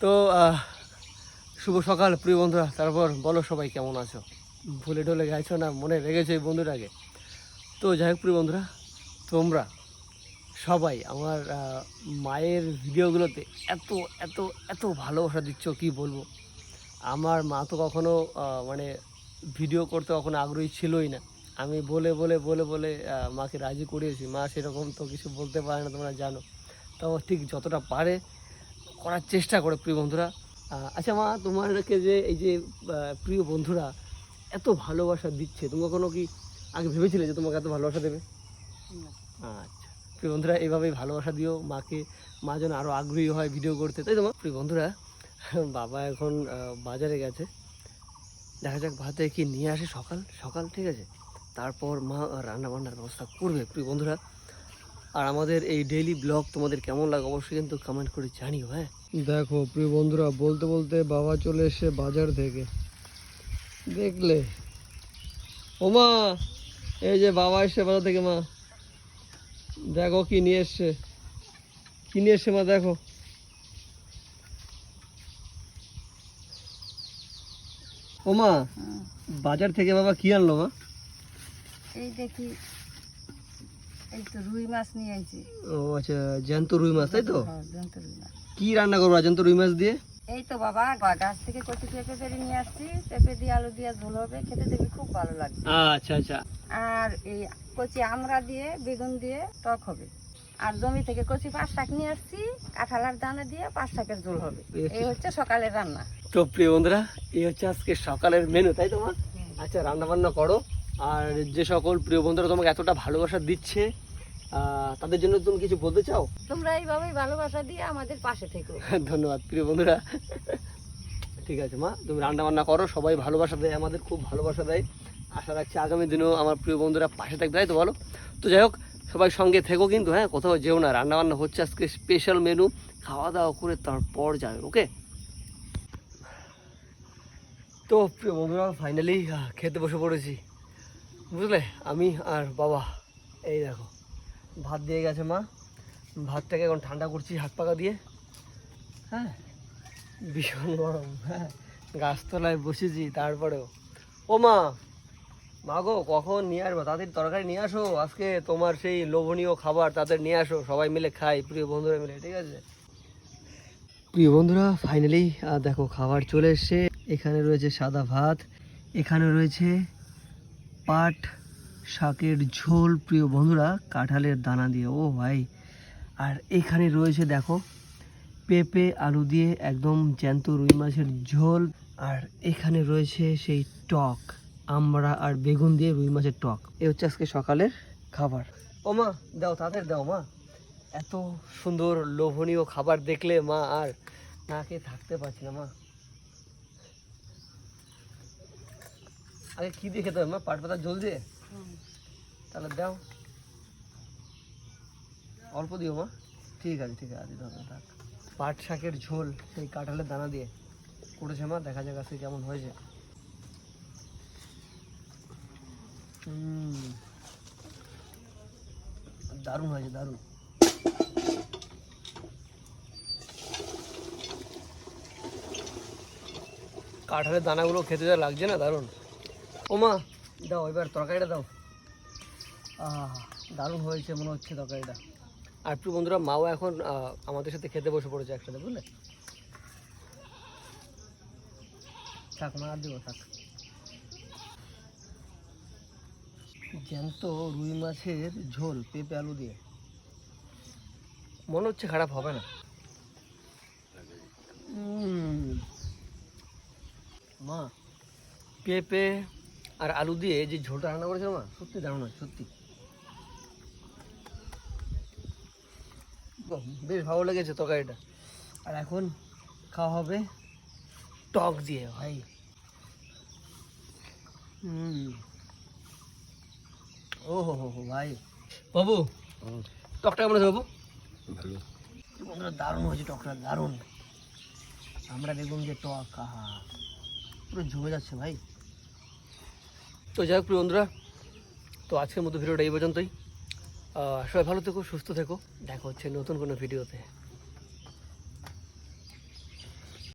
তো শুভ সকাল প্রিয় বন্ধুরা। তারপর বলো সবাই কেমন আছো? ভুলে টলে গেছো না মনে রেগেছো এই বন্ধুটাকে? তো যাই হোক প্রিয় বন্ধুরা, তোমরা সবাই আমার মায়ের ভিডিওগুলোতে এত এত এত ভালোবাসা দিচ্ছ কি বলবো। আমার মা তো কখনো মানে ভিডিও করতে কখনো আগ্রহী ছিলই না। আমি বলে বলে বলে বলে মাকে রাজি করিয়েছি। মা সেরকম তো কিছু বলতে পারে না, তোমরা জানো। তো ঠিক যতটা পারে করার চেষ্টা করে প্রিয় বন্ধুরা। আচ্ছা মা, তোমারকে যে এই যে প্রিয় বন্ধুরা এত ভালোবাসা দিচ্ছে, তুমি কখনো কি আগে ভেবেছিলে যে তোমাকে এত ভালোবাসা দেবে? আচ্ছা প্রিয় বন্ধুরা, এইভাবেই ভালোবাসা দিও মাকে, মা যেন আরও আগ্রহী হয় ভিডিও করতে, তাই তো মা? প্রিয় বন্ধুরা, বাবা এখন বাজারে গেছে, দেখা যাক ভাতে কি নিয়ে আসে সকাল সকাল, ঠিক আছে? তারপর মা রান্না বান্নার ব্যবস্থা করবে প্রিয় বন্ধুরা। আর আমাদের এই ডেইলি ব্লগ তোমাদের কেমন লাগে অবশ্যই কিন্তু কমেন্ট করে জানিও। হ্যাঁ দেখো প্রিয় বন্ধুরা, বলতে বলতে বাবা চলে এসে বাজার থেকে, দেখলে? ও মা, এই যে বাবা এসছে বাজার থেকে। মা দেখো কি নিয়ে এসছে, কি নিয়ে এসছে মা দেখো। ও মা, বাজার থেকে বাবা কি আনলো মা? এই দেখি, এই তো রুই মাছ নিয়ে আইছি। ও আচ্ছা, জ্যান্ত রুই মাছ, তাই তো? হ্যাঁ, জ্যান্ত রুই মাছ। কি রান্না করবো জ্যান্ত রুই মাছ দিয়ে? এই তো বাবা গাছ থেকে কচি পেঁপে পেরে নিয়ে আসছি, পেঁপে দিয়ে আলু দিয়ে ঝোল হবে, খেতে দেখি খুব ভালো লাগবে। আচ্ছা আচ্ছা। আর এই কচি আমড়া দিয়ে বেগুন দিয়ে টক হবে। আর জমি থেকে কচি পাঁচ শাক নিয়ে আসছি, কাঁঠালার দানা দিয়ে পাঁচ শাকের ঝোল হবে। এই হচ্ছে সকালের রান্না। তো প্রিয় বন্ধুরা, এই হচ্ছে আজকে সকালের মেনু, তাই তো মা? আচ্ছা, রান্না বান্না করো। আর যে সকল প্রিয় বন্ধুরা তোমাকে এতটা ভালোবাসা দিচ্ছে, তাদের জন্য তুমি কিছু বলতে চাও? তোমরা এইভাবেই ভালোবাসা দিয়ে আমাদের পাশে থেকো। ধন্যবাদ প্রিয় বন্ধুরা। ঠিক আছে মা, তুমি রান্না বান্না করো, সবাই ভালোবাসা দেয়, আমাদের খুব ভালোবাসা দেয়। আশা রাখছি আগামী দিনেও আমার প্রিয় বন্ধুরা পাশে থাকবে, তাই তো বলো? তো যাই হোক, সবাই সঙ্গে থেকো কিন্তু, হ্যাঁ কোথাও যেও না। রান্না বান্না হচ্ছে আজকে স্পেশাল মেনু, খাওয়া দাওয়া করে তারপর যাবে, ওকে? তো প্রিয় বন্ধুরা, ফাইনালি খেতে বসে পড়েছি, বুঝলে? আমি আর বাবা। এই দেখো ভাত দিয়ে গেছে মা, ভাতটাকে এখন ঠান্ডা করছি হাত পাকা দিয়ে। হ্যাঁ, ভীষণ গরম। হ্যাঁ, গাছতলায় বসেছি তারপরেও। ও মা, মা গো, কখন নিয়ে আসবো? তাদের তরকারি নিয়ে আসো, আজকে তোমার সেই লোভনীয় খাবার তাদের নিয়ে আসো, সবাই মিলে খাই প্রিয় বন্ধুরা মিলে, ঠিক আছে? প্রিয় বন্ধুরা, ফাইনালি দেখো খাবার চলে এসছে। এখানে রয়েছে সাদা ভাত, এখানে রয়েছে পাট শাকের ঝোল প্রিয় বন্ধুরা, কাঁঠালের দানা দিয়ে, ও ভাই। আর এখানে রয়েছে দেখো পেঁপে আলু দিয়ে একদম জ্যান্ত রুই মাছের ঝোল। আর এখানে রয়েছে সেই টক, আমড়া আর বেগুন দিয়ে রুই মাছের টক। এই হচ্ছে আজকে সকালের খাবার। ও মা, দাও তাদের দাও মা, এত সুন্দর লোভনীয় খাবার দেখলে মা আর না খেয়ে থাকতে পারছি না মা। আগে কি দিয়ে খেতে হবে মা? পাট পাতার ঝোল দিয়ে? তাহলে দাও, অল্প দিও মা। ঠিক আছে ঠিক আছে, দিতে হবে, থাক। পাট শাকের ঝোল সেই কাঁঠালের দানা দিয়ে করেছে মা, দেখা যাক আজকে কেমন হয়েছে। দারুণ হয়েছে, দারুণ। কাঁঠালের দানাগুলো খেতে যা লাগছে না, দারুণ। ও মা, দাও এবার তরকারিটা দাও। দারুণ হয়েছে মনে হচ্ছে তরকারিটা। আর একটু বন্ধুরা, মাও এখন আমাদের সাথে খেতে বসে পড়েছে একসাথে, বুঝলে? থাক মা, আর দেবো, থাক। জ্যান্ত রুই মাছের ঝোল পেঁপে আলু দিয়ে, মনে হচ্ছে খারাপ হবে না। মা, পেঁপে আর আলু দিয়ে যে ঝোলটা রান্না করেছিল মা, সত্যি দারুণ হয়, সত্যি বেশ ভালো লেগেছে তরকারিটা। আর এখন খাওয়া হবে টক দিয়ে, ভাই। ও হো হো হো ভাই, বাবু টকটা কেমন আছে বাবু? ভালো বন্ধুরা, দারুণ হয়েছে টকটা, দারুণ। আমরা দেখুন যে টক, আহা, পুরো জমে যাচ্ছে ভাই। তো যাই হোক প্রিয় বন্ধুরা, তো আজকের মতো ভিডিওটা এই পর্যন্তই। সবাই ভালো থেকো, সুস্থ থেকো, দেখা হচ্ছে নতুন কোনো ভিডিওতে।